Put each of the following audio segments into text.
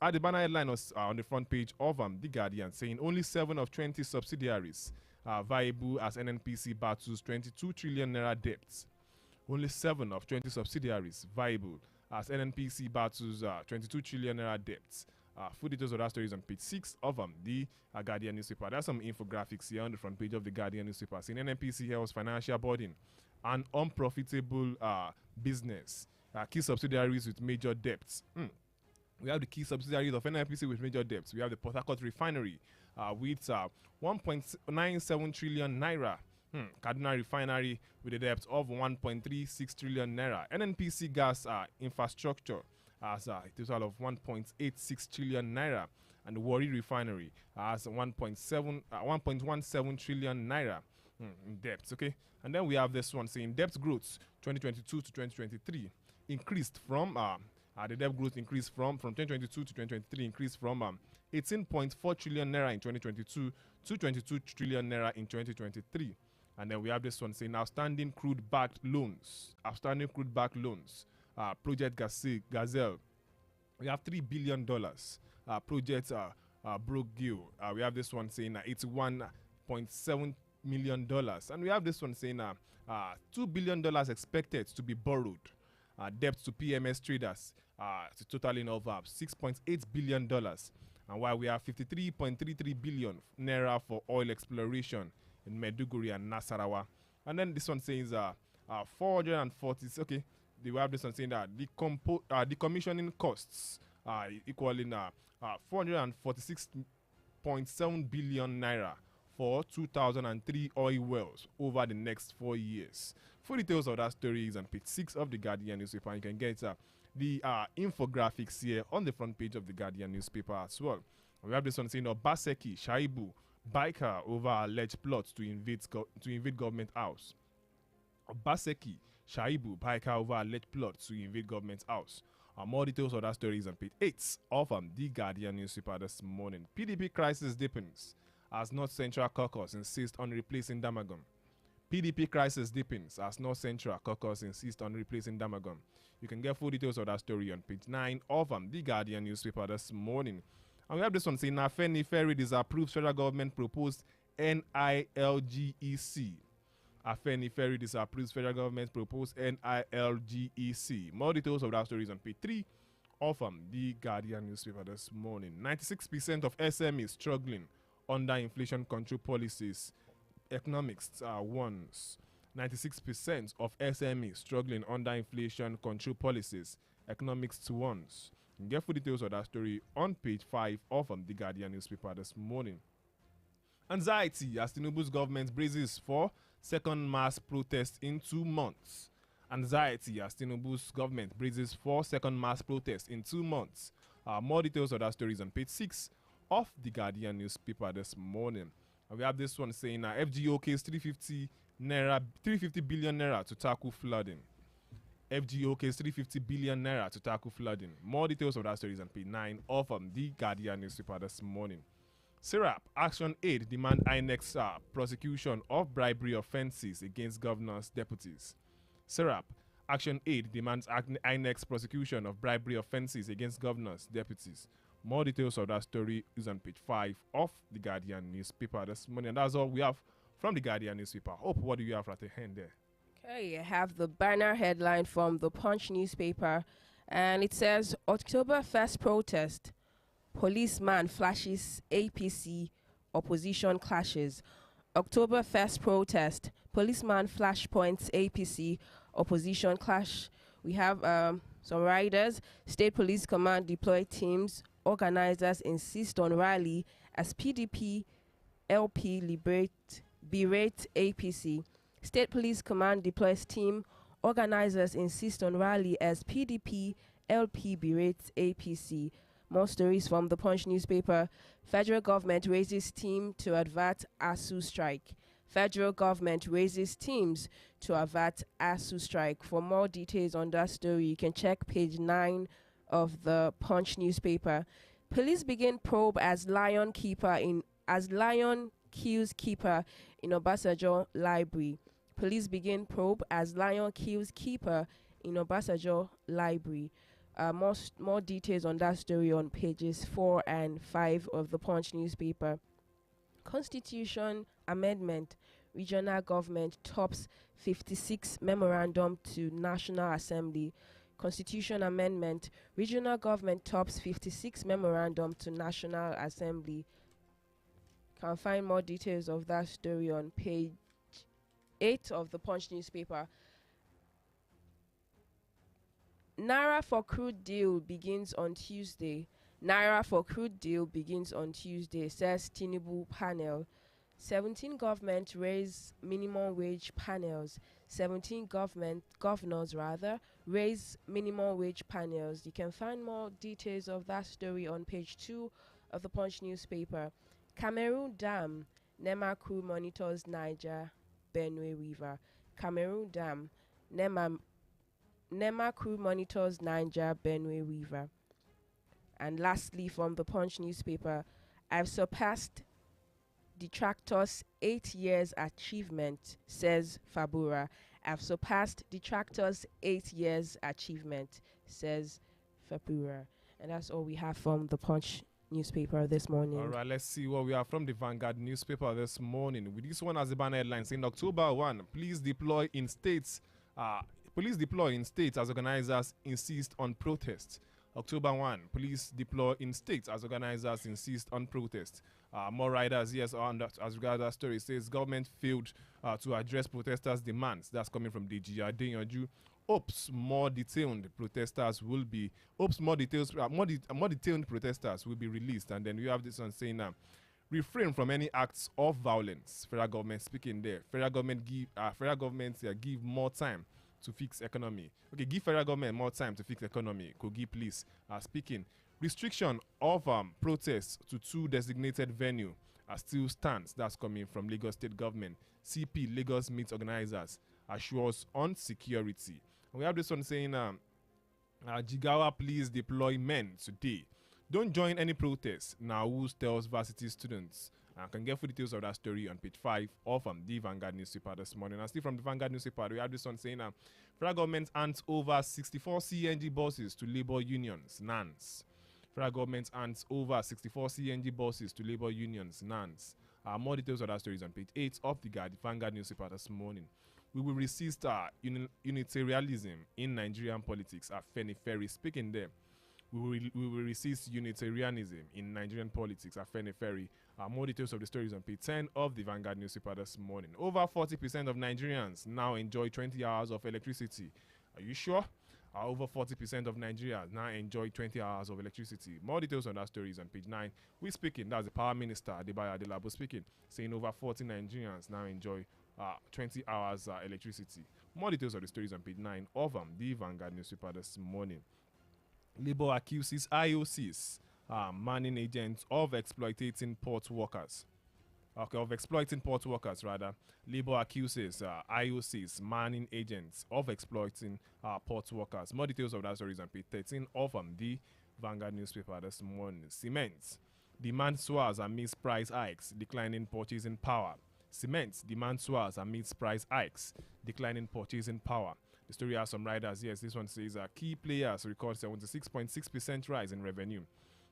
At the banner headline on the front page of The Guardian, saying only 7 of 20 subsidiaries are viable as NNPC battles 22 trillion naira debts. Only 7 of 20 subsidiaries viable as NNPC battles 22 trillion naira debts. Full details of that story is on page 6 of the Guardian newspaper. There's some infographics here on the front page of the Guardian newspaper saying NNPC holds financial burden and unprofitable business. Key subsidiaries with major debts. We have the key subsidiaries of NNPC with major debts. We have the Port Harcourt refinery with 1.97 trillion naira. Kaduna refinery with a debt of 1.36 trillion naira. NNPC gas infrastructure has a total of 1.86 trillion naira, and the Warri refinery has 1.17 trillion naira in debts. Okay, and then we have this one saying debt growth 2022 to 2023 increased from the debt growth increased from 2022 to 2023 increased from 18.4 trillion naira in 2022 to 22 trillion naira in 2023. And then we have this one saying outstanding crude-backed loans. Outstanding crude-backed loans. Project Gazelle. We have $3 billion. Project Brookgill. We have this one saying $81.7 million. And we have this one saying $2 billion expected to be borrowed. Debt to PMS traders to totaling of $6.8 billion. And while we have 53.33 billion naira for oil exploration in Meduguri and Nasarawa. And then this one says 440. Okay, they have this one saying that the decommissioning costs equaling 446.7 billion naira for 2003 oil wells over the next 4 years. Full details of that story is on page 6 of the Guardian newspaper. You can get the infographics here on the front page of the Guardian newspaper as well. We have this one saying Obaseki, Shaibu, biker over alleged plots to invade government house. Obaseki, Shaibu, biker over alleged plots to invade government house. More details of that story is on page 8 of the Guardian newspaper this morning. PDP crisis deepens as North Central Caucus insists on replacing Damagum. PDP crisis deepens as North Central Caucus insists on replacing Damagum. You can get full details of that story on page 9 of the Guardian newspaper this morning. And we have this one saying Afeni Ferry disapproves federal government proposed NILGEC. Afeni Ferry disapproves federal government proposed NILGEC. More details of that story is on page 3 of the Guardian newspaper this morning. 96% of SMEs struggling under inflation control policies. Economics warns 96% of SMEs struggling under inflation control policies. Economics warns. You can get full details of that story on page 5 of the Guardian newspaper this morning. Anxiety as Tinubu's government braces for second mass protest in 2 months. Anxiety as Tinubu's government braces for second mass protest in 2 months. More details of that story is on page 6 of the Guardian newspaper this morning. And we have this one saying FGOK's 350 billion naira to tackle flooding. FGOK's 350 billion naira to tackle flooding. More details of that story is on page 9 of the Guardian newspaper this morning. SIRAP Action Aid demand INEC's prosecution of bribery offences against governors' deputies. SIRAP Action Aid demands INEC's prosecution of bribery offences against governors' deputies. More details of that story is on page 5 of the Guardian newspaper this morning. And that's all we have from the Guardian newspaper. Hope, what do you have at the hand there? Okay, I have the banner headline from the Punch newspaper, and it says October 1st protest. Policeman flashes APC, opposition clashes. October 1st protest. Policeman flashpoints APC, opposition clash. We have some riders. State Police Command deploy teams. Organizers insist on rally as PDP LP berate APC. State Police Command deploys team. Organizers insist on rally as PDP LP berates APC. More stories from the Punch newspaper. Federal government raises team to avert ASU strike. Federal government raises teams to avert ASU strike. For more details on that story, you can check page 9 of the Punch newspaper. Police begin probe as lion kills keeper in Obasanjo library. Police begin probe as lion kills keeper in Obasanjo library. More details on that story on pages 4 and 5 of the Punch newspaper. Constitution amendment. Regional government tops 56 memorandum to National Assembly. Constitution amendment. Regional government tops 56 memorandum to National Assembly. Can find more details of that story on page 8 of the Punch newspaper. Naira for crude deal begins on Tuesday. Naira for crude deal begins on Tuesday, says Tinubu panel. 17 government raise minimum wage panels. 17 governors raise minimum wage panels. You can find more details of that story on page 2 of the Punch newspaper. Cameroon Dam, NEMA crew monitors Niger Benue River. Cameroon Dam, NEMA crew monitors Niger Benue River. And lastly, from the Punch newspaper, I've surpassed detractors' 8 years achievement, says Fabura. I've surpassed detractors' 8 years achievement, says Fabura. And that's all we have from the Punch newspaper this morning. All right, let's see what we have from the Vanguard newspaper this morning. With this one as the banner headline saying October 1, police deploy in states as organizers insist on protests. October 1, police deploy in states as organizers insist on protests. More riders, yes, as regards that story, says government failed to address protesters' demands. That's coming from DG Adeyanju. Hopes more detailed protesters will be protesters will be released. And then we have this one saying refrain from any acts of violence. Federal government speaking there. Federal government give more time to fix economy. Okay, give federal government more time to fix economy. Kogi police speaking. Restriction of protests to 2 designated venue still stands. That's coming from Lagos State Government. CP Lagos Meet Organizers assures on security. And we have this one saying, Jigawa please deploy men today. Don't join any protests. Now who tells varsity students? Can get full details of that story on page 5 of the Vanguard newspaper this morning. And still from the Vanguard newspaper, we have this one saying, federal government hands over 64 CNG buses to labor unions, NANS. Federal government hands over 64 CNG buses to labor unions, NANS. More details of that story is on page 8 of the Vanguard newspaper this morning. We will resist unitarianism in Nigerian politics. Feni Ferry speaking there. We will resist unitarianism in Nigerian politics. Feni Ferry. More details of the stories on page 10 of the Vanguard newspaper this morning. Over 40% of Nigerians now enjoy 20 hours of electricity. Are you sure? Over 40% of Nigerians now enjoy 20 hours of electricity. More details on that story is on page 9. We're speaking, that's the Power Minister, Adebayo Adelabo speaking, saying over 40 Nigerians now enjoy 20 hours electricity. More details of the stories on page 9 of the Vanguard newspaper this morning. Labour accuses IOCs, manning agents of exploiting port workers. Labour accuses IOCs, manning agents of exploiting port workers. More details of that story is on page 13 of the Vanguard newspaper this morning. Cement demand soars amidst price hikes, declining purchasing power. Cement demand soars amidst price hikes, declining purchasing power. The story has some riders. Yes, this one says key players record 76.6% rise in revenue.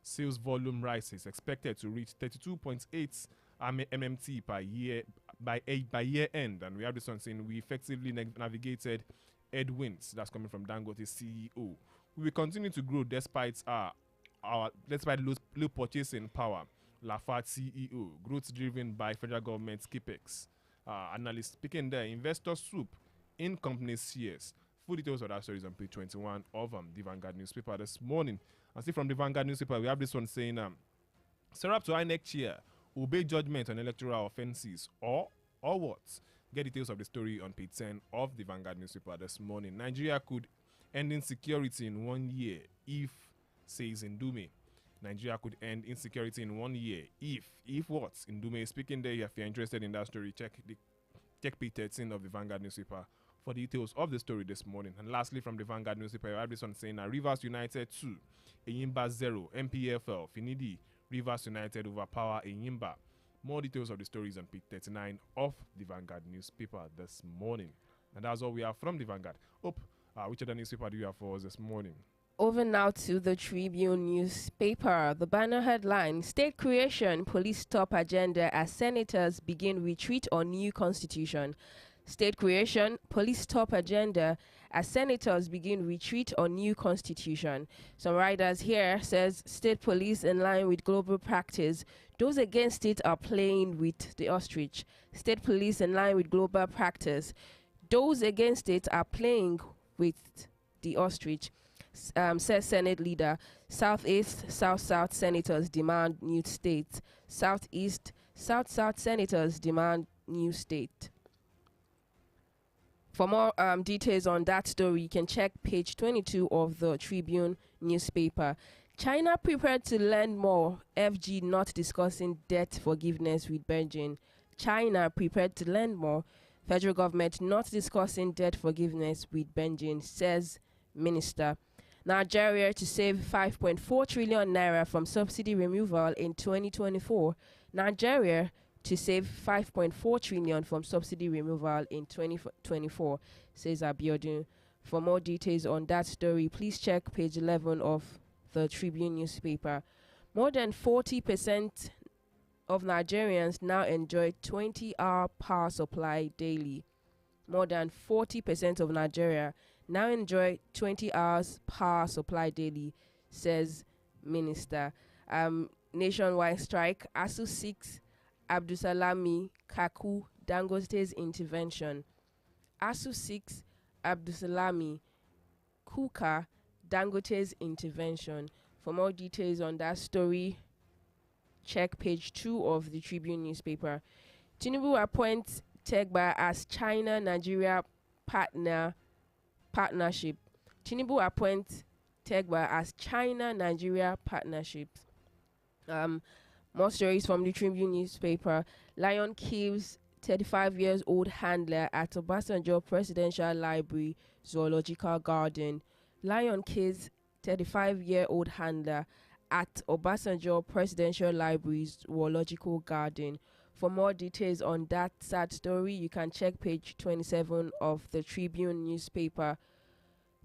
Sales volume rises expected to reach 32.8 MMT per year by year end. And we have this one saying we effectively navigated headwinds. That's coming from Dangote CEO. We will continue to grow despite low purchasing power. Lafayette CEO. Growth driven by federal government's capex. Analyst speaking there. Investor swoop in companies' shares. Full details of that story is on page 21 of the Vanguard newspaper this morning. And still from the Vanguard newspaper, we have this one saying, Serap to INEC chair, obey judgment on electoral offences or what? Get details of the story on page 10 of the Vanguard newspaper this morning. Nigeria could end insecurity in 1 year if, says Ndume. Nigeria could end insecurity in 1 year if what? Ndume is speaking there. If you're interested in that story, check page 13 of the Vanguard newspaper for details of the story this morning. And lastly, from the Vanguard newspaper, I have this one saying Rivers United 2, Eyimba 0, MPFL, Finidi, Rivers United overpower Eyimba. More details of the stories on page 39 of the Vanguard newspaper this morning. And that's all we have from the Vanguard. Which other newspaper do you have for us this morning? Over now to the Tribune newspaper. The banner headline: State creation, police top agenda as senators begin retreat on new constitution. State creation, police top agenda as senators begin retreat on new constitution. Some writers here says state police in line with global practice. Those against it are playing with the ostrich. State police in line with global practice. Those against it are playing with the ostrich. Says Senate leader. Southeast, South senators demand new state. Southeast, South senators demand new state. For more details on that story, you can check page 22 of the Tribune newspaper. China prepared to lend more. FG not discussing debt forgiveness with Beijing. China prepared to lend more. Federal government not discussing debt forgiveness with Beijing, says minister. Nigeria to save 5.4 trillion naira from subsidy removal in 2024. Nigeria to save 5.4 trillion from subsidy removal in 2024, says Abiodun. For more details on that story, please check page 11 of the Tribune newspaper. More than 40% of Nigerians now enjoy 20-hour power supply daily. More than 40% of Nigeria now enjoy 20 hours power supply daily, says minister. Nationwide strike, ASU 6, Abdusalami, Kaku, Dangote's intervention. ASU 6, Abdusalami, Kuka, Dangote's intervention. For more details on that story, check page 2 of the Tribune newspaper. Tinubu appoints Tegba as China-Nigeria partnership. Tinubu appoints Tegba as China-Nigeria partnership. More stories from the Tribune newspaper. Lion kills 35-year-old handler at Obasanjo Presidential Library Zoological Garden. Lion kills 35-year-old handler at Obasanjo Presidential Library Zoological Garden. For more details on that sad story, you can check page 27 of the Tribune newspaper.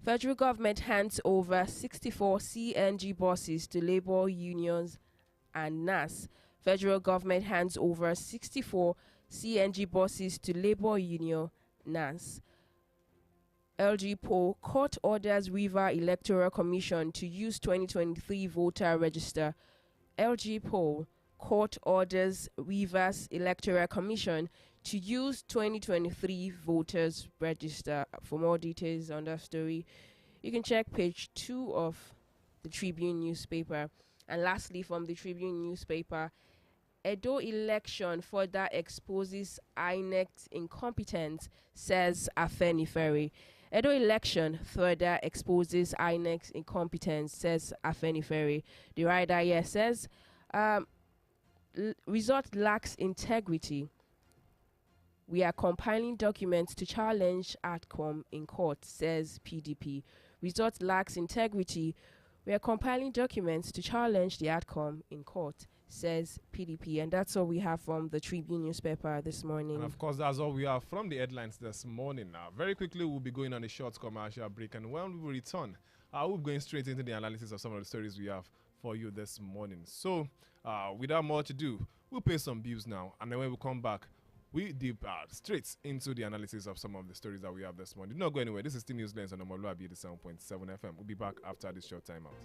Federal government hands over 64 CNG buses to labor unions and NAS. Federal government hands over 64 CNG buses to labor union NAS. LG poll, court orders River Electoral Commission to use 2023 voter register. LG poll, court orders Rivers Electoral Commission to use 2023 voters register. For more details on that story, you can check page 2 of the Tribune newspaper. And lastly, from the Tribune newspaper, Edo election further exposes INEC's incompetence, says Afenifere. Edo election further exposes INEC's incompetence, says Afenifere. The writer here says, result lacks integrity. We are compiling documents to challenge outcome in court, says PDP. Result lacks integrity. We are compiling documents to challenge the outcome in court, says PDP. And that's all we have from the Tribune newspaper this morning. And of course, that's all we have from the headlines this morning. Now, very quickly, we'll be going on a short commercial break. And when we return, we'll be going straight into the analysis of some of the stories we have for you this morning. So, without more to do, we'll pay some bills now. And then when we come back, we deep straight into the analysis of some of the stories that we have this morning. Do not go anywhere. This is Team News Lens on omoluwabi 7.7 FM. We'll be back after this short time out.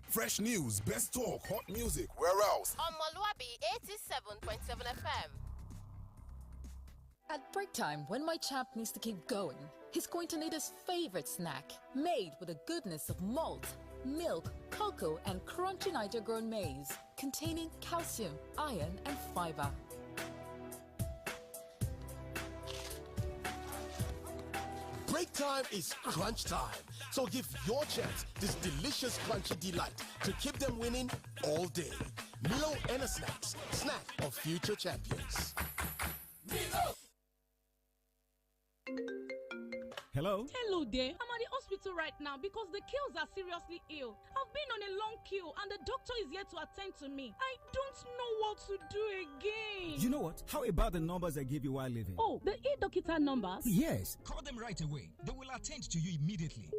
Fresh news, best talk, hot music, where else? omoluwabi 87.7 FM. At break time, when my champ needs to keep going, he's going to need his favorite snack, made with the goodness of malt, milk, cocoa, and crunchy Niger-grown maize, containing calcium, iron, and fiber. Break time is crunch time. So give your champs this delicious crunchy delight to keep them winning all day. Milo and a snacks, snack of future champions. Hello? Hello there. I'm at the hospital right now because the kills are seriously ill. I've been on a long queue and the doctor is here to attend to me. I don't know what to do again. You know what? How about the numbers I gave you while leaving? Oh, the e-Dokita numbers? Yes. Call them right away. They will attend to you immediately.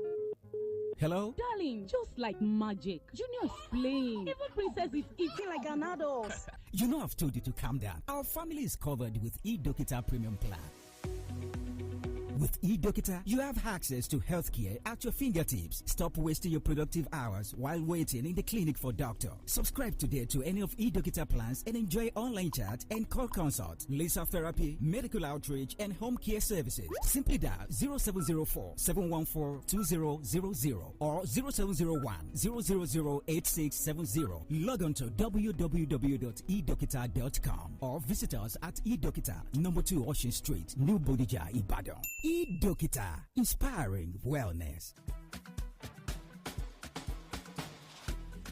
Hello? Darling, just like magic. Junior is playing. Even Princess is eating like an adult. You know I've told you to calm down. Our family is covered with e-Dokita Premium Plan. With eDokita, you have access to healthcare at your fingertips. Stop wasting your productive hours while waiting in the clinic for doctor. Subscribe today to any of eDokita plans and enjoy online chat and call consult, laser therapy, medical outreach, and home care services. Simply dial 0704-714-2000 or 0701-000-8670. Log on to www.edokita.com or visit us at eDokita, number 2 Ocean Street, New Bodija, Ibadan. eDokita, inspiring wellness.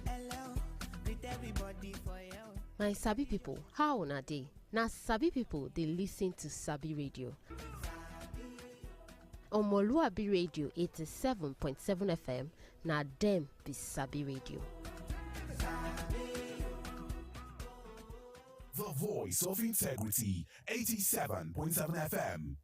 Hello, greet everybody for you. My Sabi people, how una dey? Na Sabi people dey listen to Sabi Radio. Omoluwabi Radio 87.7 FM, na dem be Sabi Radio. The voice of integrity, 87.7 FM.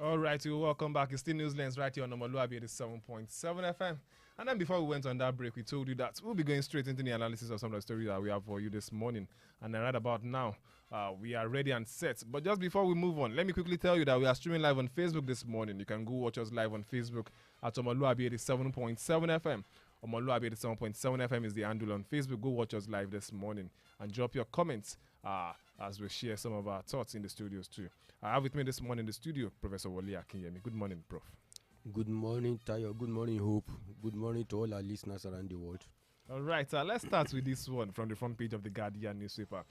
All right, welcome back. It's still Newslands right here on omoluwabi 87.7 FM. And then before we went on that break, we told you that we'll be going straight into the analysis of some of the stories that we have for you this morning. And then right about now, we are ready and set. But just before we move on, let me quickly tell you that we are streaming live on Facebook this morning. You can go watch us live on Facebook at omoluwabi 87.7 FM. Omoluwabi 87.7 FM is the handle on Facebook. Go watch us live this morning and drop your comments as we share some of our thoughts in the studios too. I have with me this morning in the studio Professor Wole Akinyemi. Good morning, Prof. Good morning, Tayo. Good morning, Hope. Good morning to all our listeners around the world. All right, let's start with this one from the front page of the Guardian newspaper.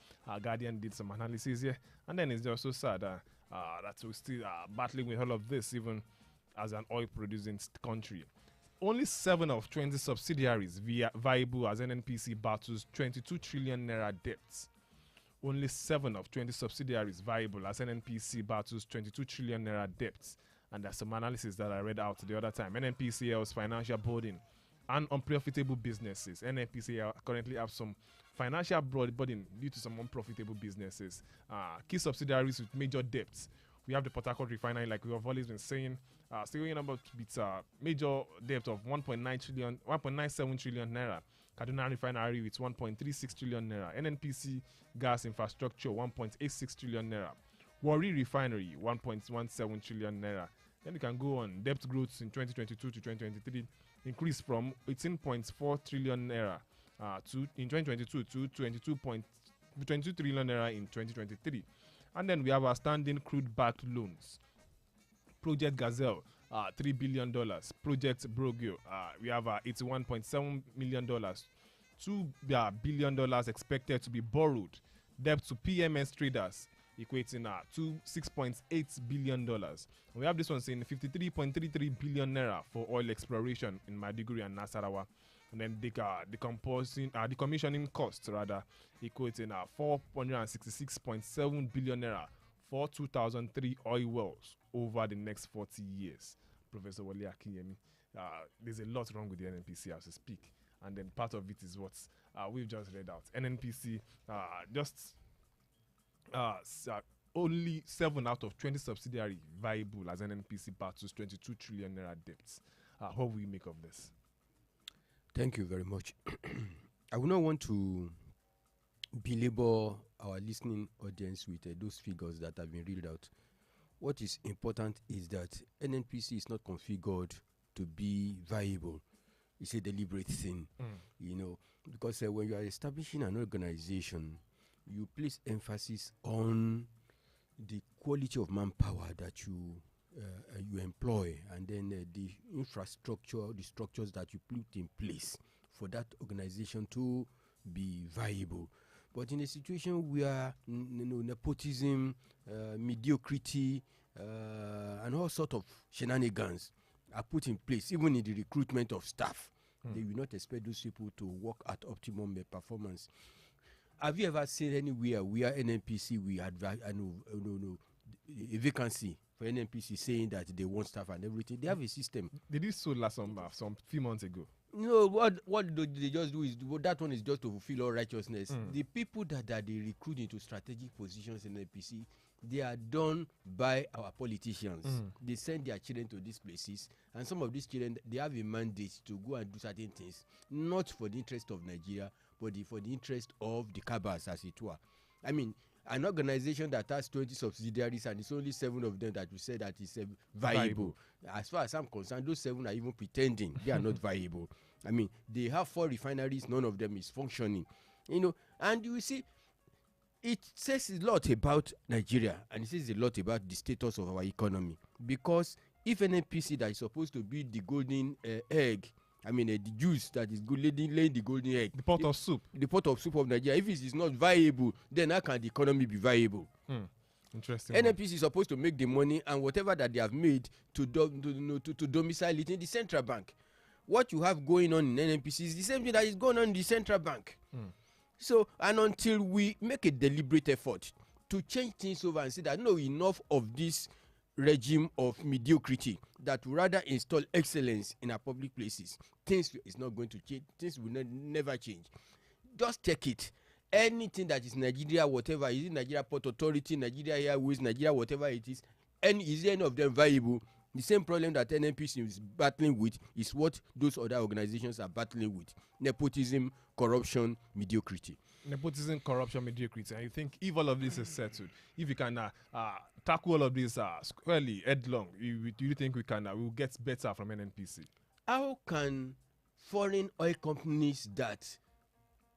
Guardian did some analysis here, and then it's just so sad that we're still battling with all of this, even as an oil-producing country. Only 7 of 20 subsidiaries viable as NNPC battles 22 trillion naira debts. Only 7 of 20 subsidiaries viable as NNPC battles 22 trillion naira debts. And there's some analysis that I read out the other time. NNPCL's financial burden and unprofitable businesses. NNPCL currently have some financial burden due to some unprofitable businesses. Key subsidiaries with major debts. We have the Port Harcourt refinery, like we have always been saying, still in about with major debt of 1.97 trillion naira. Kaduna refinery with 1.36 trillion naira. NNPC gas infrastructure 1.86 trillion naira. Warri refinery 1.17 trillion naira. Then you can go on. Debt growth in 2022 to 2023 increased from 18.4 trillion naira in 2022 to 22 trillion naira in 2023. And then we have our standing crude-backed loans. Project Gazelle, $3 billion. Project Brogio, we have $81.7 million. $2 billion expected to be borrowed. Debt to PMS traders equating to $6.8 billion. We have this one saying 53.33 billion naira for oil exploration in Maiduguri and Nasarawa. And then decommissioning costs rather equating 466.7 billion naira for 2003 oil wells over the next 40 years. Professor Wole Akinyemi, there's a lot wrong with the NNPC as we speak, and then part of it is what we've just read out. NNPC only 7 out of 20 subsidiary viable as NNPC battles 22 trillion naira debts. What will we make of this? Thank you very much. I would not want to belabor our listening audience with those figures that have been read out. What is important is that NNPC is not configured to be viable. It's a deliberate thing, you know, because when you are establishing an organization, you place emphasis on the quality of manpower that you employ, and then the infrastructure, the structures that you put in place for that organization to be viable. But in a situation where nepotism, mediocrity, and all sort of shenanigans are put in place, even in the recruitment of staff, they will not expect those people to work at optimum performance. Have you ever seen anywhere where NNPC we advise a vacancy for NNPC saying that they want staff and everything? They have a system. They did so last some few months ago. No, what they just do is that one is just to fulfill all righteousness. The people that they recruit into strategic positions in NNPC, they are done by our politicians. They send their children to these places, and some of these children, they have a mandate to go and do certain things, not for the interest of Nigeria, but for the interest of the cabals, as it were. I mean, an organization that has 20 subsidiaries and it's only 7 of them that you say that is viable. As far as I'm concerned, those 7 are even pretending they are not viable. I mean, they have 4 refineries, none of them is functioning. You know, and you see, it says a lot about Nigeria, and it says a lot about the status of our economy. Because if an NPC that is supposed to be the golden egg, I mean, the juice that is good laying the golden egg, the pot of soup of Nigeria, if it is not viable, then how can the economy be viable? Interesting. NNPC is supposed to make the money and whatever that they have made to domicile it in the central bank. What you have going on in NNPC is the same thing that is going on in the central bank. So, and until we make a deliberate effort to change things over and say that no, enough of this regime of mediocrity, that will rather install excellence in our public places, things is not going to change. Things will never change. Just take it. Anything that is Nigeria, whatever, is it Nigeria Port Authority, Nigeria Airways, Nigeria, whatever it is, and is any of them viable? The same problem that NNPC is battling with is what those other organizations are battling with: nepotism, corruption, mediocrity. Nepotism, corruption, mediocrity. And you think if all of this is settled, if you can tackle all of this squarely, headlong, do you think we will get better from NNPC? How can foreign oil companies that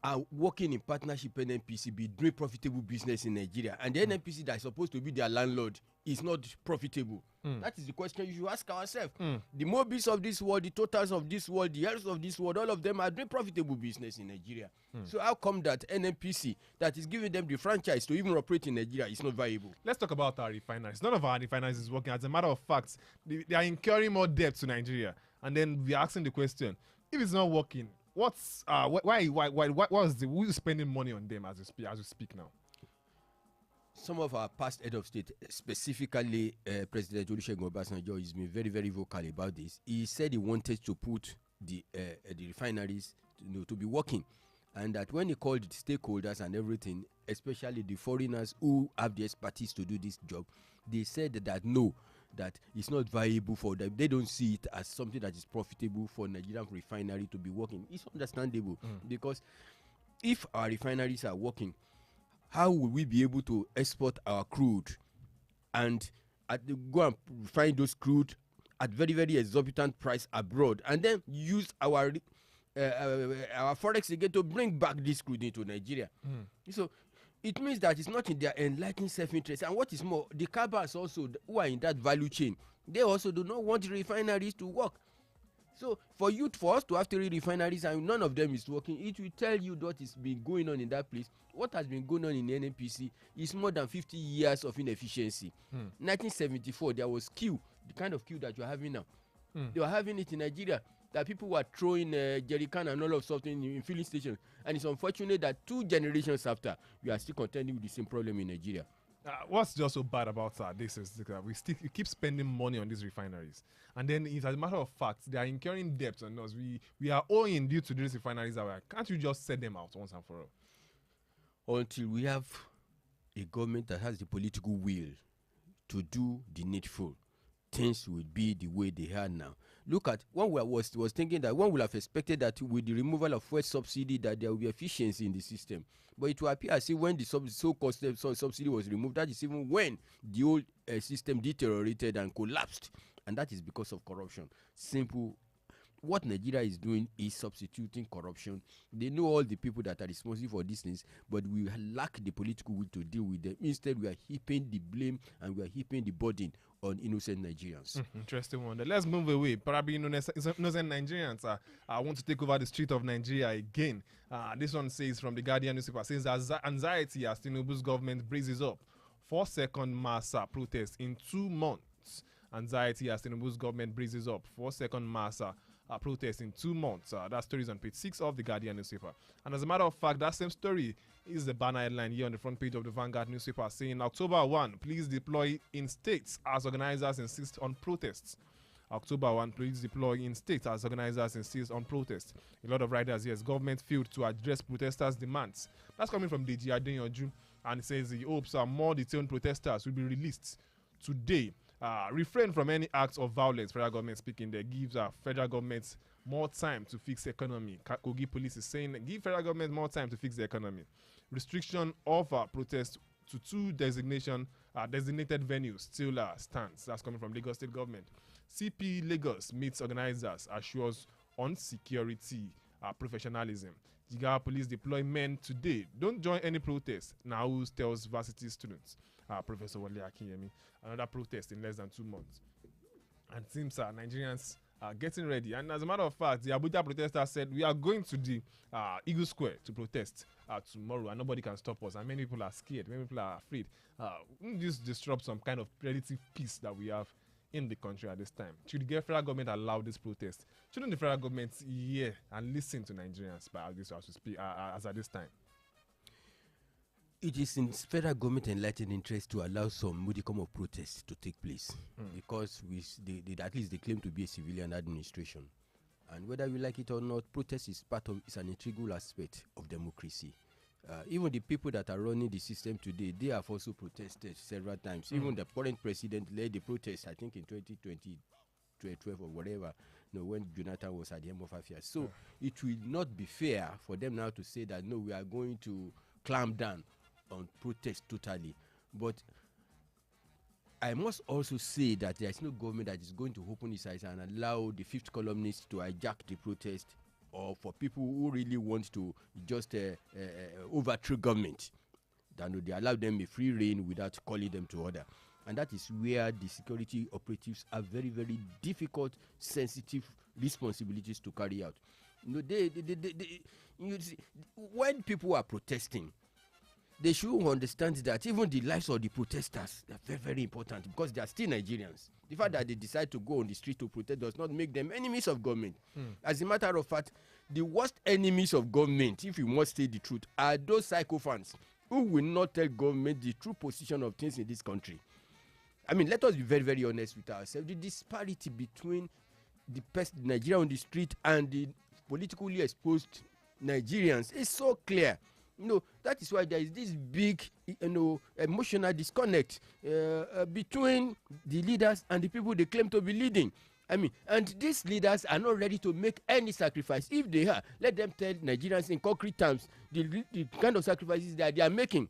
are working in partnership with NNPC be doing profitable business in Nigeria, and the NNPC that is supposed to be their landlord is not profitable? That is the question you should ask ourselves. The Mobis of this world, the Totals of this world, the Heirs of this world, all of them are doing profitable business in Nigeria. So how come that NNPC that is giving them the franchise to even operate in Nigeria is not viable? Let's talk about our refineries. None of our refineries is working. As a matter of fact, they are incurring more debt to Nigeria. And then we are asking the question, if it's not working, what's who is spending money on them as we speak now? Some of our past head of state, specifically President Olusegun Obasanjo, has been very, very vocal about this. He said he wanted to put the refineries to be working, and that when he called the stakeholders and everything, especially the foreigners who have the expertise to do this job, they said that no, that it's not viable for them. They don't see it as something that is profitable for Nigerian refinery to be working. It's understandable, because if our refineries are working, how will we be able to export our crude and go and find those crude at very, very exorbitant price abroad, and then use our forex again to bring back this crude into Nigeria? So it means that it's not in their enlightened self-interest. And what is more, the cabals also who are in that value chain, they also do not want refineries to work. So for us to have 3 refineries and none of them is working, it will tell you what is been going on in that place. What has been going on in the NNPC is more than 50 years of inefficiency. 1974, there was queue, the kind of queue that you are having now. They were having it in Nigeria, that people were throwing jerry can and all of something in filling stations. And it's unfortunate that 2 generations after, we are still contending with the same problem in Nigeria. What's just so bad about this is that we keep spending money on these refineries, and then as a matter of fact, they are incurring debts on us. We are owing due to these refineries. Can't you just set them out once and for all? Until we have a government that has the political will to do the needful, things would be the way they are now. Look at one was thinking that one would have expected that with the removal of fuel subsidy that there will be efficiency in the system. But it will appear as if when the so-called subsidy was removed, that is even when the old system deteriorated and collapsed. And that is because of corruption. Simple. What Nigeria is doing is substituting corruption. They know all the people that are responsible for these things, but we lack the political will to deal with them. Instead, we are heaping the blame and we are heaping the burden on innocent Nigerians. Interesting one. Let's move away. Probably innocent Nigerians want to take over the street of Nigeria again. This one says from the Guardian newspaper, says anxiety as Tinubu's government braces up for second mass protest in 2 months. Anxiety as Tinubu's government braces up for second mass protest in 2 months. That story is on page 6 of the Guardian newspaper. And as a matter of fact, that same story is the banner headline here on the front page of the Vanguard newspaper saying October 1, please deploy in states as organizers insist on protests. October 1, please deploy in states as organizers insist on protests. A lot of riders, yes, government failed to address protesters' demands. That's coming from DG Adeyanju, and it says he hopes more detained protesters will be released today. Refrain from any acts of violence. Federal government speaking there gives federal government more time to fix economy. Kogi police is saying give federal government more time to fix the economy. Restriction of protest to 2 designated venues still stands. That's coming from Lagos State government. CP Lagos meets organizers, assures on security professionalism. Jigawa police deploy men today. Don't join any protest. Now tells varsity students. Professor Wale Akinyemi. Another protest in less than 2 months. And it seems Nigerians are getting ready. And as a matter of fact, the Abuja protesters said we are going to the Eagle Square to protest tomorrow, and nobody can stop us. And many people are scared. Many people are afraid. This disrupts some kind of relative peace that we have in the country at this time. Should the federal government allow this protest? Shouldn't the federal government hear and listen to Nigerians as at this time? It is in federal government enlightened interest to allow some modicum of protest to take place because at least they claim to be a civilian administration. And whether we like it or not, protest is an integral aspect of democracy. Even the people that are running the system today, they have also protested several times. Even the current president led the protest, I think in 2020, 2012 or whatever, when Jonathan was at the helm of affairs. So it will not be fair for them now to say that, no, we are going to clamp down on protest totally. But I must also say that there is no government that is going to open its eyes and allow the fifth columnists to hijack the protest, or for people who really want to just overthrow government, that they allow them a free rein without calling them to order. And that is where the security operatives have very, very difficult, sensitive responsibilities to carry out. You see, when people are protesting, they should understand that even the lives of the protesters are very, very important because they are still Nigerians. The fact that they decide to go on the street to protest does not make them enemies of government. As a matter of fact, the worst enemies of government, if you must say the truth, are those sycophants who will not tell government the true position of things in this country. I mean, let us be very, very honest with ourselves. The disparity between the Nigeria on the street and the politically exposed Nigerians is so clear. That is why there is this big, emotional disconnect between the leaders and the people they claim to be leading. I mean, and these leaders are not ready to make any sacrifice. If they are, let them tell Nigerians in concrete terms the kind of sacrifices that they are making.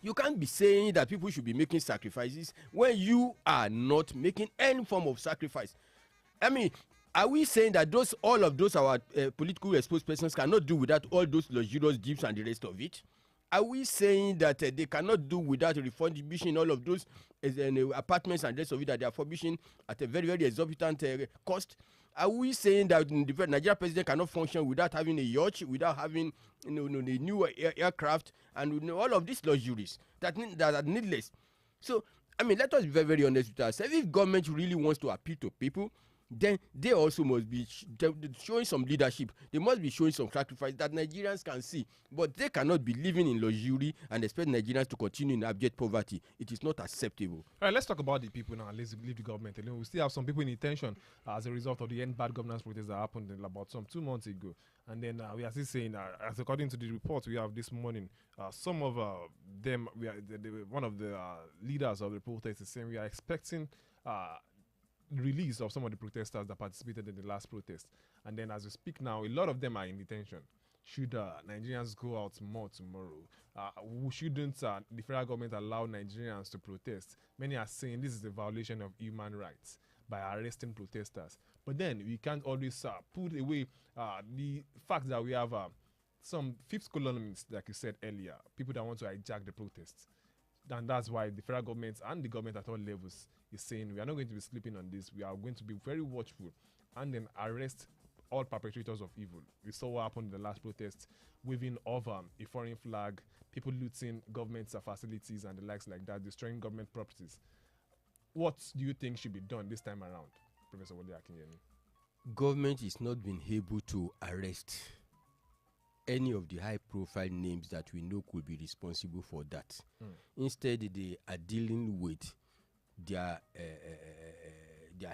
You can't be saying that people should be making sacrifices when you are not making any form of sacrifice. I mean, are we saying that all of those our politically exposed persons cannot do without all those luxurious jeeps and the rest of it? Are we saying that they cannot do without refurbishing all of those apartments and the rest of it that they are furbishing at a very, very exorbitant cost? Are we saying that the Nigerian president cannot function without having a yacht, without having the new aircraft, and all of these luxuries that are needless? So, I mean, let us be very, very honest with ourselves. If government really wants to appeal to people, then they also must be showing some leadership. They must be showing some sacrifice that Nigerians can see. But they cannot be living in luxury and expect Nigerians to continue in abject poverty. It is not acceptable. All right, let's talk about the people now. Let's leave the government alone. We still have some people in detention as a result of the end bad governance protest that happened about 2 months ago. And then we are still saying, as according to the report we have this morning, some of them, one of the leaders of the protest is saying we are expecting release of some of the protesters that participated in the last protest. And then as we speak now, a lot of them are in detention. Should Nigerians go out more tomorrow? Shouldn't the federal government allow Nigerians to protest? Many are saying this is a violation of human rights by arresting protesters. But then we can't always put away the fact that we have some fifth columnists, like you said earlier, people that want to hijack the protests. And that's why the federal government and the government at all levels is saying we are not going to be sleeping on this. We are going to be very watchful and then arrest all perpetrators of evil. We saw what happened in the last protest, waving over a foreign flag, people looting government facilities and the likes like that, destroying government properties. What do you think should be done this time around, Professor Wole Akinyemi? Government is not been able to arrest any of the high-profile names that we know could be responsible for that. Instead, they are dealing with their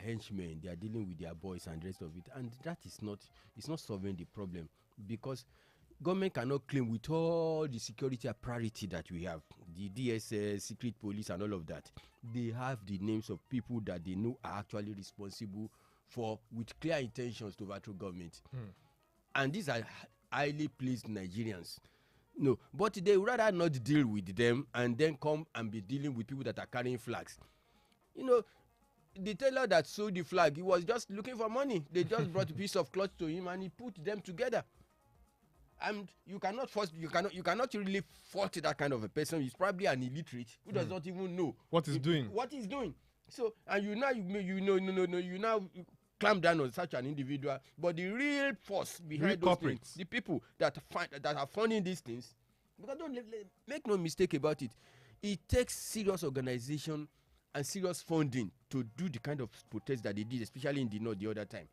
henchmen. They are dealing with their boys and the rest of it, and that is not. It's not solving the problem, because government cannot claim with all the security priority that we have, the DSS, secret police, and all of that. They have the names of people that they know are actually responsible for, with clear intentions to overthrow government, and these are highly pleased Nigerians. No, but they would rather not deal with them and then come and be dealing with people that are carrying flags. You know, the tailor that sewed the flag, he was just looking for money. They just brought a piece of cloth to him and he put them together. And you cannot really fault that kind of a person. He's probably an illiterate who does not even know what he's doing. So, and you now clamp down on such an individual, but the real force behind those things, the people that are funding these things, because make no mistake about it, it takes serious organization and serious funding to do the kind of protests that they did, especially in the north the other time.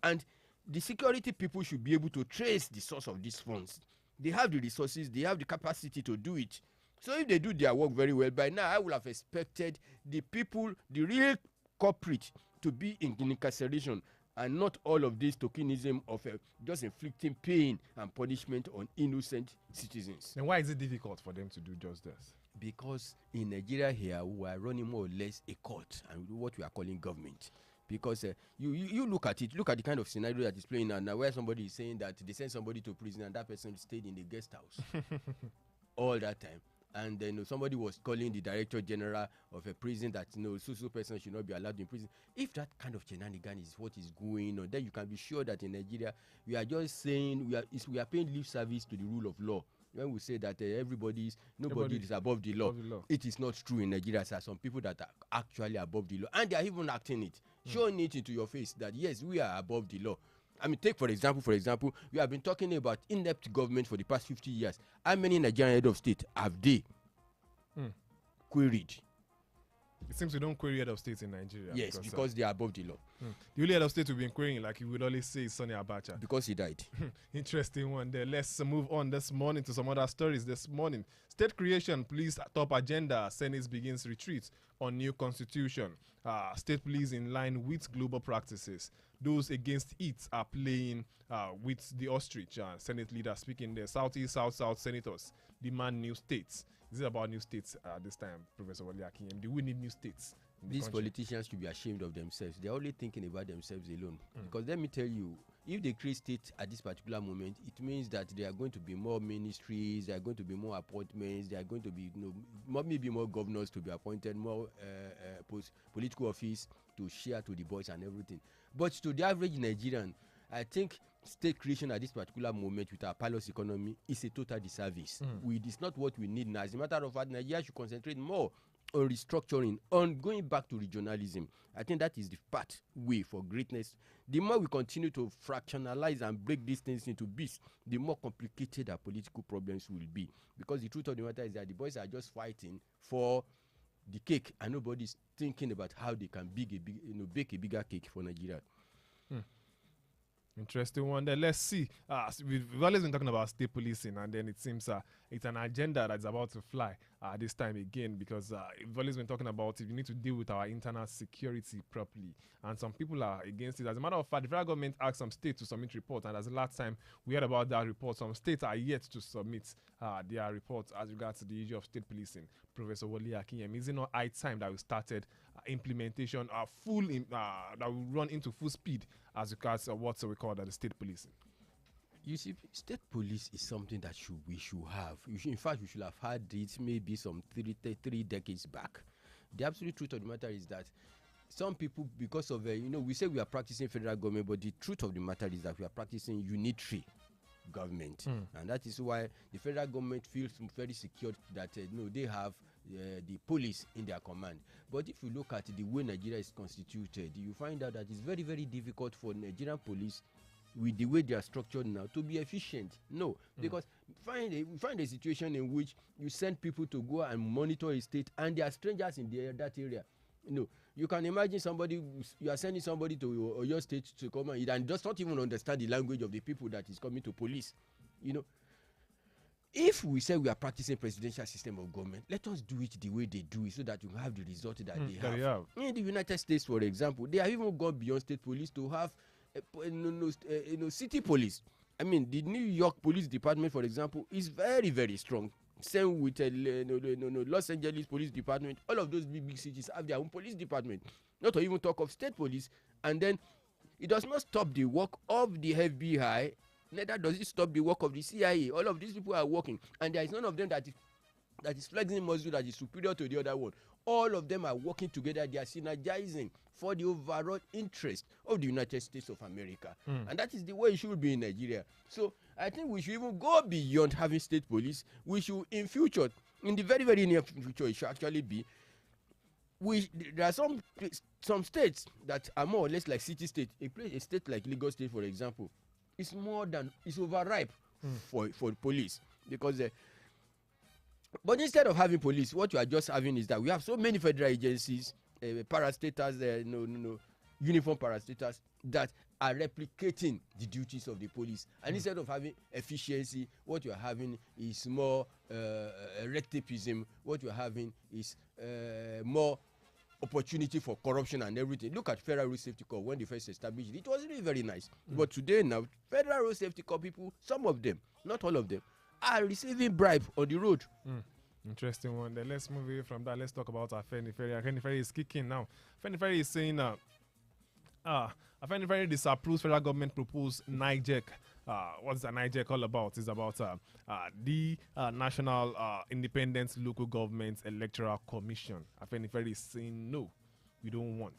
And the security people should be able to trace the source of these funds. They have the resources, they have the capacity to do it. So if they do their work very well, by now I would have expected the people, the real culprit, to be in incarceration, and not all of this tokenism of just inflicting pain and punishment on innocent citizens. And why is it difficult for them to do just this? Because in Nigeria here, we are running more or less a court and what we are calling government. Because you look at it, look at the kind of scenario that is playing now, where somebody is saying that they send somebody to prison and that person stayed in the guest house all that time. And then somebody was calling the director general of a prison that so person should not be allowed in prison. If that kind of shenanigan is what is going on, then you can be sure that in Nigeria we are just saying we are paying lip service to the rule of law. When we say that nobody is above the law, it is not true in Nigeria. There are some people that are actually above the law, and they are even acting it, showing it into your face that yes, we are above the law. I mean, take for example, we have been talking about inept government for the past 50 years. How many Nigerian head of state have they queried? It seems we don't query head of state in Nigeria. Yes, because they are above the law. The only head of state we've been querying, like you would always say, is Sonny Abacha. Because he died. Interesting one there. Let's move on this morning to some other stories this morning. State creation, police top agenda. Senate begins retreat on new constitution. State police in line with global practices. Those against it are playing with the ostrich. Senate leader speaking there. Southeast, South senators demand new states. Is it about new states this time, Professor Wole Akinyemi? Do we need new states? These politicians should be ashamed of themselves. They're only thinking about themselves alone. Because let me tell you, if they create states at this particular moment, it means that there are going to be more ministries, there are going to be more appointments, there are going to be maybe more governors to be appointed, more political office to share to the boys and everything. But to the average Nigerian, I think state creation at this particular moment with our pilot economy is a total disservice. It's not what we need now. As a matter of fact, Nigeria should concentrate more on restructuring, on going back to regionalism. I think that is the pathway for greatness. The more we continue to fractionalize and break these things into bits, the more complicated our political problems will be. Because the truth of the matter is that the boys are just fighting for the cake, and nobody's thinking about how they can bake a bigger cake for Nigeria. Interesting one there. Let's see. We've always been talking about state policing, and then it seems it's an agenda that's about to fly this time again, because we've always been talking about it. We need to deal with our internal security properly, and some people are against it. As a matter of fact, the federal government asked some states to submit reports, and as the last time we heard about that report, some states are yet to submit their reports as regards to the issue of state policing. Professor Wole Akinyemi, is it not high time that we started implementation, that will run into full speed as regards what we call the state policing? You see, state police is something that we should have. In fact, we should have had it maybe some three decades back. The absolute truth of the matter is that some people, because of, we say we are practicing federal government, but the truth of the matter is that we are practicing unitary government. And that is why the federal government feels very secure that, they have the police in their command. But if you look at the way Nigeria is constituted, you find out that it's very, very difficult for Nigerian police, with the way they are structured now, to be efficient. No, because we find a situation in which you send people to go and monitor a state, and there are strangers in that area. You can imagine you are sending somebody to your state to come and does not even understand the language of the people that is coming to police. If we say we are practicing presidential system of government, let us do it the way they do it, so that you have the result that they have. In the United States, for example, they have even gone beyond state police to have city police. I mean, the New York Police Department, for example, is very, very strong. Same with Los Angeles Police Department. All of those big cities have their own police department. Not to even talk of state police. And then it does not stop the work of the FBI. Neither does it stop the work of the CIA. All of these people are working, and there is none of them that is flexing muscle that is superior to the other one. All of them are working together. They are synergizing for the overall interest of the United States of America. And that is the way it should be in Nigeria. So I think we should even go beyond having state police. We should, in future, in the very, very near future, it should actually be, there are some states that are more or less like city state. A state like Lagos State, for example, is overripe for police, because but instead of having police, what you are just having is that we have so many federal agencies, parastatals, uniform parastatals, that are replicating the duties of the police. And instead of having efficiency, what you are having is more red tapeism. What you are having is more opportunity for corruption and everything. Look at Federal Road Safety Corps. When they first established it, it was really very nice. But today now, Federal Road Safety Corps people, some of them, not all of them, are receiving bribe on the road. Interesting one. Then let's move away from that. Let's talk about Afeni Ferry. Afeni Ferry is kicking now. Afeni Ferry is saying Afeni Ferry disapproves federal government proposed NIJEC. What's the NIJEC all about? It's about the National Independent Local Government Electoral Commission. Afeni Ferry is saying no, we don't want.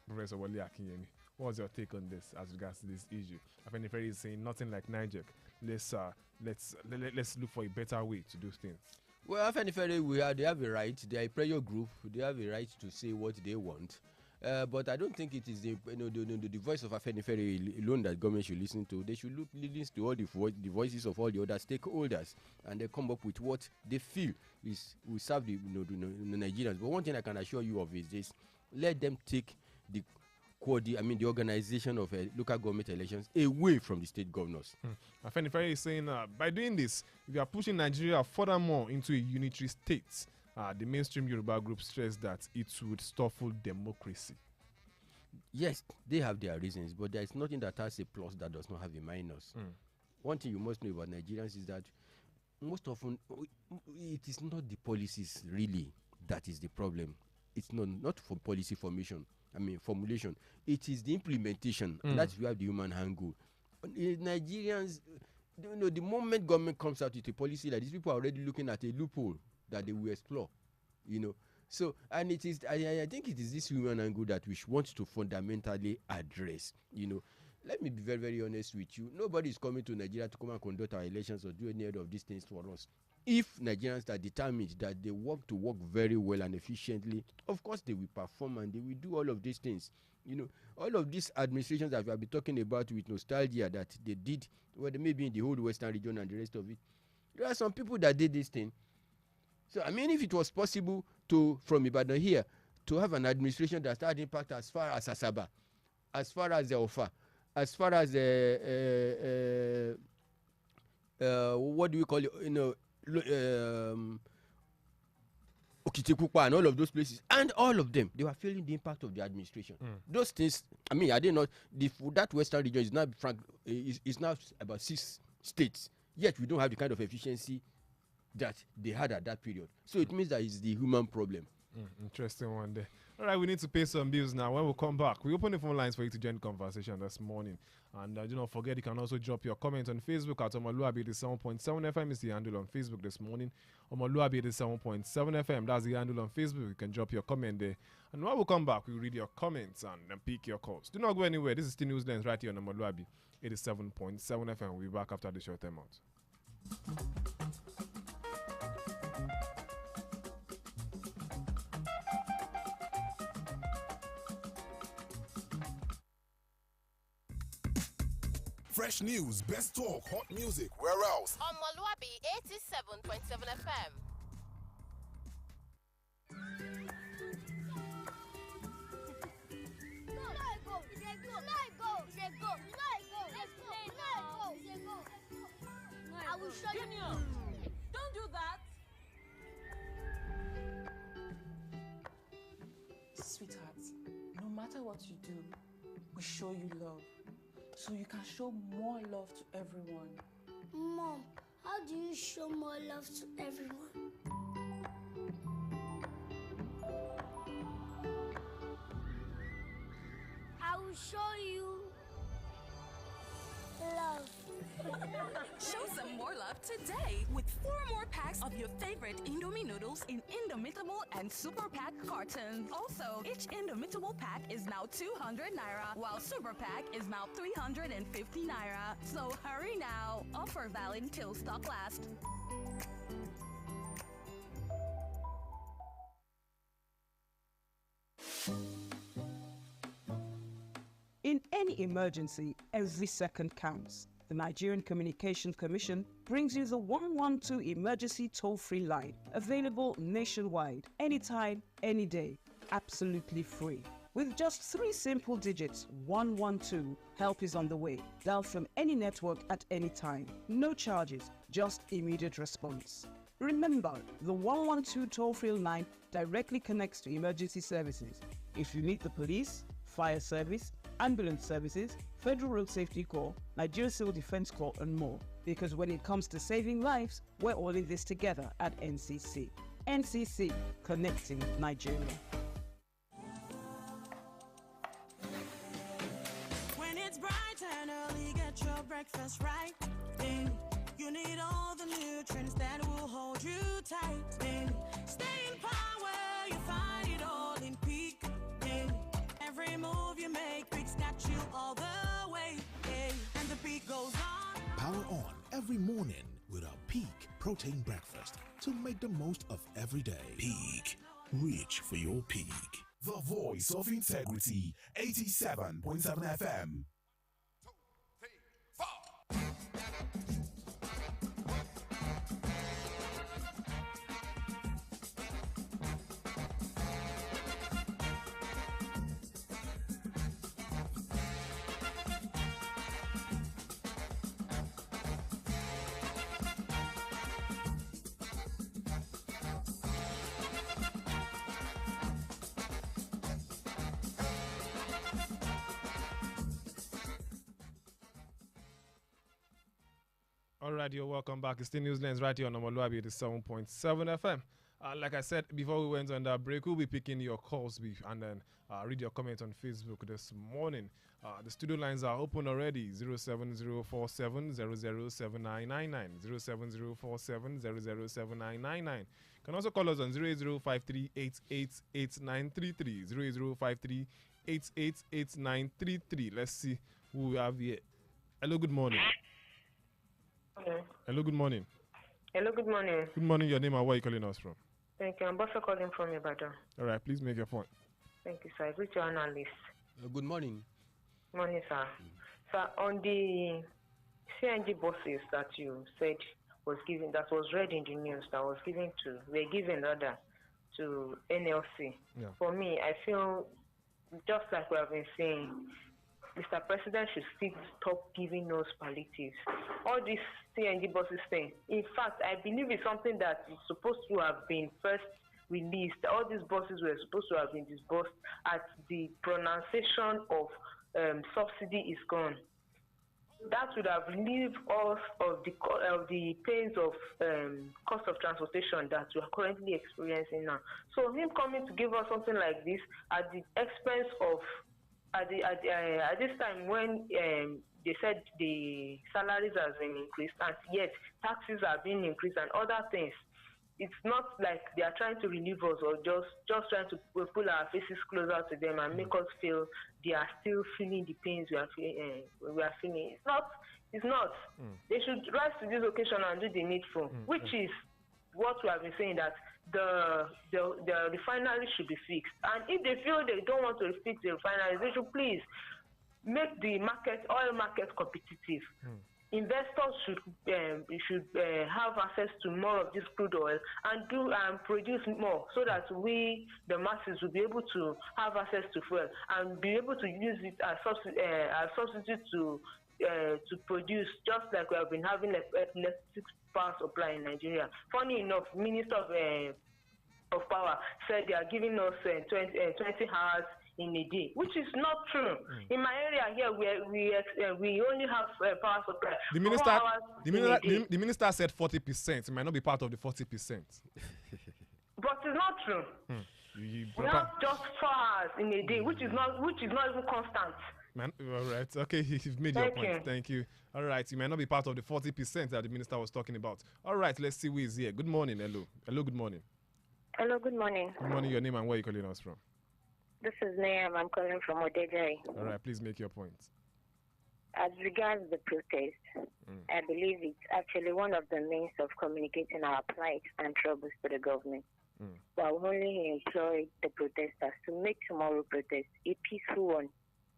Professor Wole Akinyemi, what's your take on this as regards to this issue? Afeni Ferry is saying nothing like NIJEC. Let's look for a better way to do things. Well, Afeni Ferry, they have a right. They are a pressure group. They have a right to say what they want. But I don't think it is the voice of Afeni Ferry alone that government should listen to. They should listen to all the voices of all the other stakeholders, and they come up with what they feel will serve the Nigerians. But one thing I can assure you of is this: let them take the organization of local government elections away from the state governors. Afeni Ferry is saying by doing this, we are pushing Nigeria furthermore into a unitary state. The mainstream Yoruba group stressed that it would stifle democracy. Yes, they have their reasons, but there is nothing that has a plus that does not have a minus. One thing you must know about Nigerians is that most often it is not the policies really that is the problem. It's not for policy formulation. It is the implementation. And that's where the human angle. Nigerians, the moment government comes out with a policy like these, people are already looking at a loophole that they will explore. So, and it is, I think it is this human angle that we want to fundamentally address. Let me be very, very honest with you. Nobody is coming to Nigeria to come and conduct our elections or do any of these things for us. If Nigerians are determined that they want to work very well and efficiently, of course they will perform and they will do all of these things. All of these administrations that we have been talking about with nostalgia that they did, whether maybe in the whole Western region and the rest of it, there are some people that did this thing. So, if it was possible from Ibadan here, to have an administration that had impact as far as Asaba, as far as Ofa, as far as what do we call it? Okitekupa and all of those places, and all of them, they were feeling the impact of the administration. Those things, are they not? That Western region is now is now about 6 states. Yet we don't have the kind of efficiency that they had at that period. So it means that it's the human problem. Interesting one there. All right, we need to pay some bills now. When we come back, we open the phone lines for you to join the conversation this morning. And do not forget, you can also drop your comment on Facebook at omoluwabi 7.7 FM is the handle on Facebook this morning. Omoluwabi 7.7 FM, that's the handle on Facebook. You can drop your comment there. And when we come back, we'll read your comments and then pick your calls. Do not go anywhere. This is the Newslands right here on Omoluwabi 87.7 FM. We'll be back after the short time out. Fresh news, best talk, hot music, where else? Omoluwabi 87.7 FM. I will show you. Don't do that. Sweetheart, no matter what you do, we show you love. So you can show more love to everyone. Mom, how do you show more love to everyone? I will show you love. Show some more love today with 4 more packs of your favorite Indomie noodles in Indomitable and Super Pack cartons. Also, each Indomitable pack is now 200 naira, while Super Pack is now 350 naira. So hurry now. Offer valid till stock lasts. In any emergency, every second counts. The Nigerian Communications Commission brings you the 112 emergency toll-free line, available nationwide, anytime, any day, absolutely free. With just 3 simple digits, 112, help is on the way. Dial from any network at any time. No charges, just immediate response. Remember, the 112 toll-free line directly connects to emergency services. If you need the police, fire service, ambulance services, Federal Road Safety Corps, Nigeria Civil Defense Corps, and more. Because when it comes to saving lives, we're all in this together at NCC. NCC, connecting Nigeria. When it's bright and early, get your breakfast right. Then you need all the nutrients that will hold you tight. Then stay in power, you find it all in peak. Then every move you make, Peak's got you all the way. And the peak goes on. Power on every morning with our Peak Protein Breakfast to make the most of every day. Peak. Reach for your peak. The voice of integrity. 87.7 FM. All right, you're welcome back. It's the Newslands right here on Omoluwabi 7.7 FM. Like I said before we went on that break, we'll be picking your calls and then read your comments on Facebook this morning. The studio lines are open already. 07047 007999, 07047 You can also call us on 08053 08053 Let's see who we have here. Hello, good morning. Hello, good morning. Hello, good morning. Good morning, your name and where are you calling us from? Thank you. I'm Bossa calling from Ibadan. All right, please make your point. Thank you, sir. I greet your analyst. Good morning. Morning, sir. Sir, on the CNG buses that you said was given, that was read in the news, that was given to, were given rather to NLC. Yeah. For me, I feel just like we have been saying, Mr. President should still stop giving us palliatives. All this CNG buses thing. In fact, I believe it's something that is supposed to have been first released. All these buses were supposed to have been disbursed at the pronunciation of subsidy is gone. that would have relieved us of the pains of cost of transportation that we are currently experiencing now. So him coming to give us something like this at the expense of at this time when they said the salaries has been increased and yet taxes are being increased and other things. It's not like they are trying to relieve us or just trying to pull our faces closer to them and make us feel they are still feeling the pains we are feeling. It's not. They should rise to this occasion and do the needful, which is what we have been saying, that the refinery should be fixed. And if they feel they don't want to fix the refinery, they should please make the oil market competitive. Investors should have access to more of this crude oil and produce more, so that we, the masses, will be able to have access to fuel and be able to use it as substitute to produce, just like we have been having electric power supply in Nigeria. Funny enough, Minister of Power said they are giving us 20 hours in a day, which is not true. In my area here, we only have power supply. The minister said 40%. It might not be part of the 40%. But it's not true. We have just 4 hours in a day, which is not even constant. All right. Okay, you've made your point. Thank you. All right. You might not be part of the 40% that the minister was talking about. All right. Let's see who is here. Good morning. Hello. Hello. Good morning. Hello. Good morning. Good morning. Your name and where you calling us from? This is Nayam. I'm calling from Odejai. All right. Please make your point. As regards the protest, I believe it's actually one of the means of communicating our plight and troubles to the government. But we only employ the protesters to make tomorrow protest a peaceful one.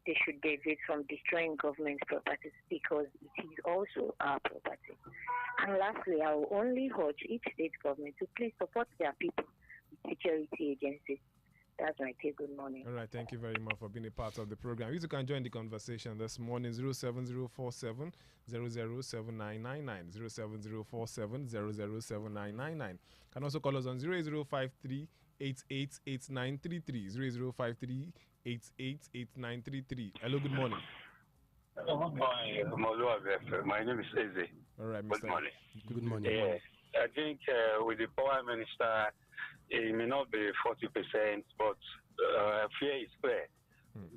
They should deviate from destroying government properties, because it is also our property. And lastly, I will only urge each state government to please support their people with security agencies. That's my take. Good morning. All right. Thank you very much for being a part of the program. You can join the conversation this morning. 07047 007999. 07047 007999. Can also call us on 08053 888933. 08053 888933. Hello, good morning. Good morning, omoluwabi. My name is Eze. All right, Mr. Good morning. Good morning. Yeah, I think with the power minister, it may not be 40%, but fear is clear.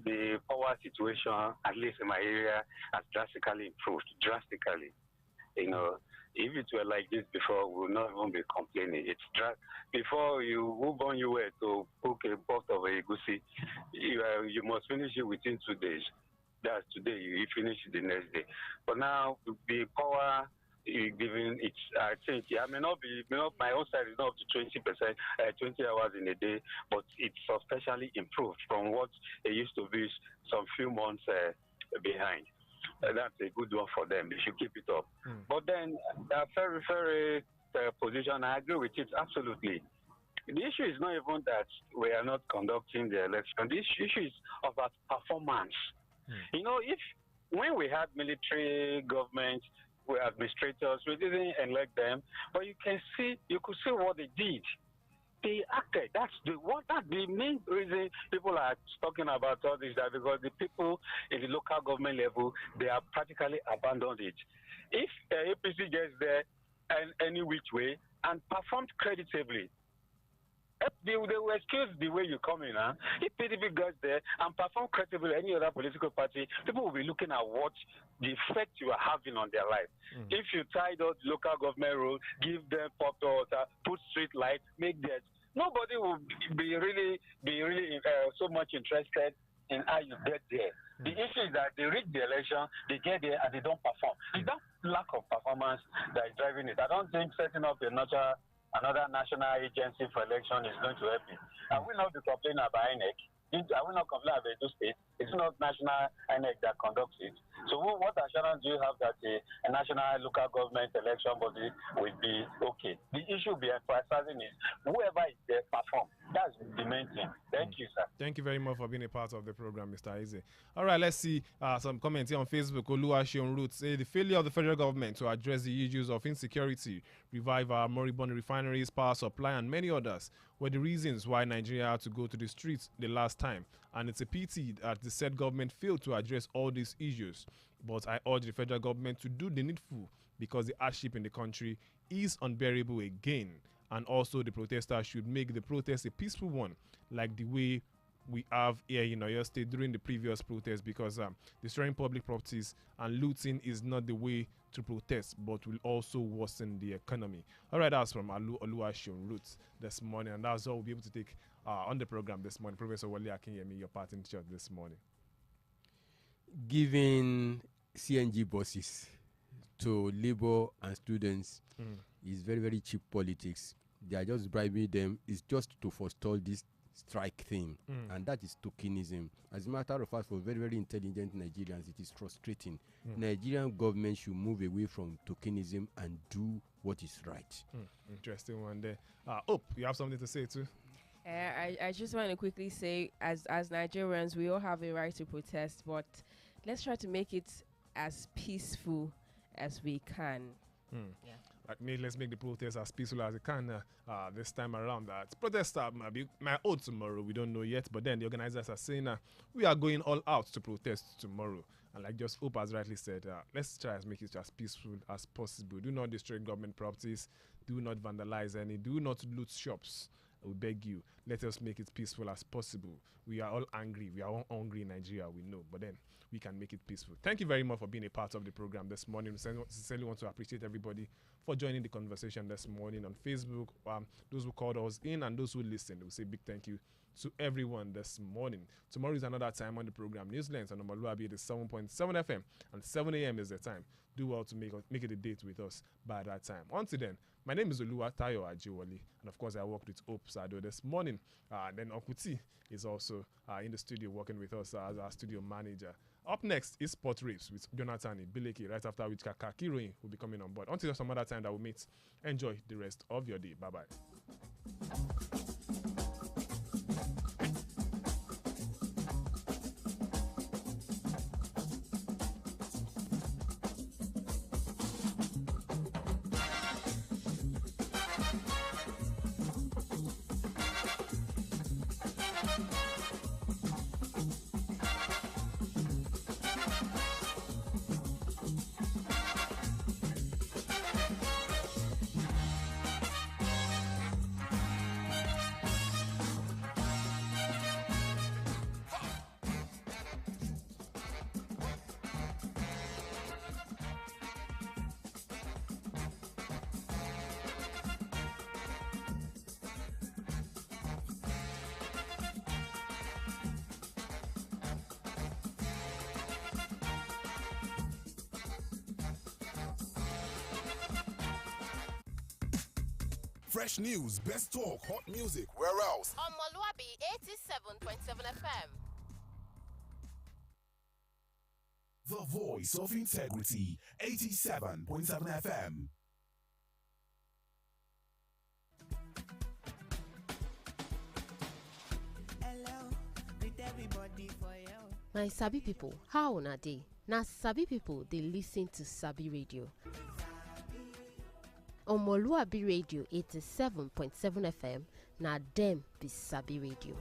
The power situation, at least in my area, has drastically improved. Drastically. You know, if it were like this before, we would not even be complaining. Before you move on your way to cook a pot of egusi, you must finish it within 2 days. That's today, you finish it the next day. But now, the power giving it, I think, may not be, my own side is not up to 20%, 20 hours in a day, but it's substantially improved from what it used to be some few months behind. That's a good one for them. They should keep it up. But then, very position, I agree with it absolutely. The issue is not even that we are not conducting the election. The issue is about performance. You know, when we had military government, we administrators, we didn't elect them, but you could see what they did. They acted. That's the main reason people are talking about all this, that because the people in the local government level, they have practically abandoned it. If APC gets there and any which way and performed creditably, they will excuse the way you come in. If PDP goes there and perform creditably any other political party, people will be looking at what the effect you are having on their life. If you tied up local government rules, give them pop water, put street lights, make that, nobody will be really so much interested in how you get there. The issue is that they rig the election, they get there and they don't perform. It's that lack of performance that is driving it. I don't think setting up another national agency for election is going to help it. I will not be complaining about INEC. I will not complain about the state. It's not national INEC that conducts it. So what assurance do you have that a national local government election body will be okay? The issue we are emphasizing is whoever is there perform. That's the main thing. Thank you, sir. Thank you very much for being a part of the program, Mr. Eze. All right, let's see some comments here on Facebook. Oluwaseun Roots say the failure of the federal government to address the issues of insecurity, revive our moribund refineries, power supply, and many others were the reasons why Nigeria had to go to the streets the last time. And it's a pity that the said government failed to address all these issues. But I urge the federal government to do the needful because the hardship in the country is unbearable again. And also the protesters should make the protest a peaceful one, like the way we have here in Oyo State during the previous protest, because destroying public properties and looting is not the way to protest, but will also worsen the economy. All right, that's from Oluwaseun Roots this morning, and that's all we'll be able to take on the program this morning. Professor Wale Akinyemi, your part in church this morning. Giving CNG buses to labor and students is very, very cheap politics. They are just bribing them. It's just to forestall this strike thing, and that is tokenism. As a matter of fact, for very, very intelligent Nigerians, it is frustrating. Nigerian government should move away from tokenism and do what is right. Interesting one there. You have something to say too? I just want to quickly say, as Nigerians, we all have a right to protest, but let's try to make it as peaceful as we can. Yeah. Let's make the protest as peaceful as it can this time around. Protest might hold tomorrow, we don't know yet, but then the organizers are saying we are going all out to protest tomorrow. And like just Hope has rightly said, let's try to make it as peaceful as possible. Do not destroy government properties, do not vandalize any, do not loot shops. We beg you, let us make it peaceful as possible. We are all angry, we are all hungry in Nigeria, we know, but then we can make it peaceful. Thank you very much for being a part of the program this morning. We sincerely want to appreciate everybody for joining the conversation this morning on Facebook. Those who called us in and those who listened, we say big thank you to everyone this morning. Tomorrow is another time on the program. Newslands on omoluwabi, it is 7.7 FM and 7 a.m. is the time. Do well to make it a date with us by that time. Until then, my name is Oluwatayo Ajiwali, and of course I worked with Hope Sado this morning. Then Uncle T is also in the studio working with us as our studio manager. Up next is Sport Rips with Jonathan Bileki, right after which Kaka Kiroin will be coming on board. Until some other time that we'll meet, enjoy the rest of your day. Bye-bye. Fresh news, best talk, hot music, where else? Omoluwabi 87.7 FM. The voice of integrity, 87.7 FM. Hello, greet everybody for you. My Sabi people, how una dey? Na Sabi people dey listen to Sabi Radio. Omoluwabi Radio 87.7 FM, na dem be Sabi Radio.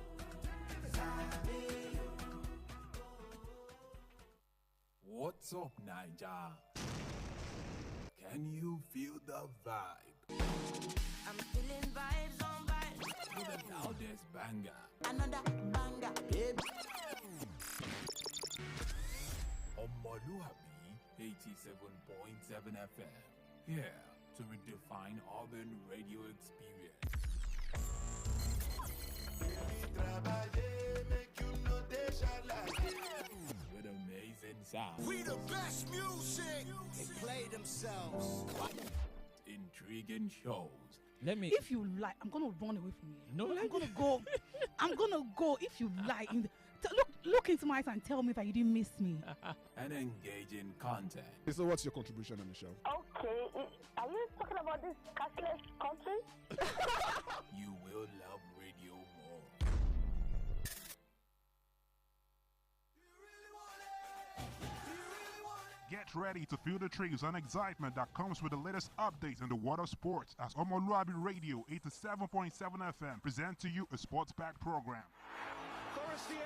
What's up, Niger? Can you feel the vibe? I'm feeling vibes on vibes. With the loudest banger. Another banger, baby. Omoluwabi 87.7 FM. Here to redefine urban radio experience. With amazing sound. We the best music. They play themselves. Intriguing shows. If you lie, I'm gonna run away from you. No, I'm gonna go. I'm gonna go. If you lie, look into my eyes and tell me that you didn't miss me. And engaging content. So, what's your contribution on the show? Okay, are you talking about this cashless country? You will love radio more. Get ready to feel the thrills and excitement that comes with the latest updates in the world of sports as Omoluwabi Radio 87.7 FM present to you a sports pack program. Forestieri.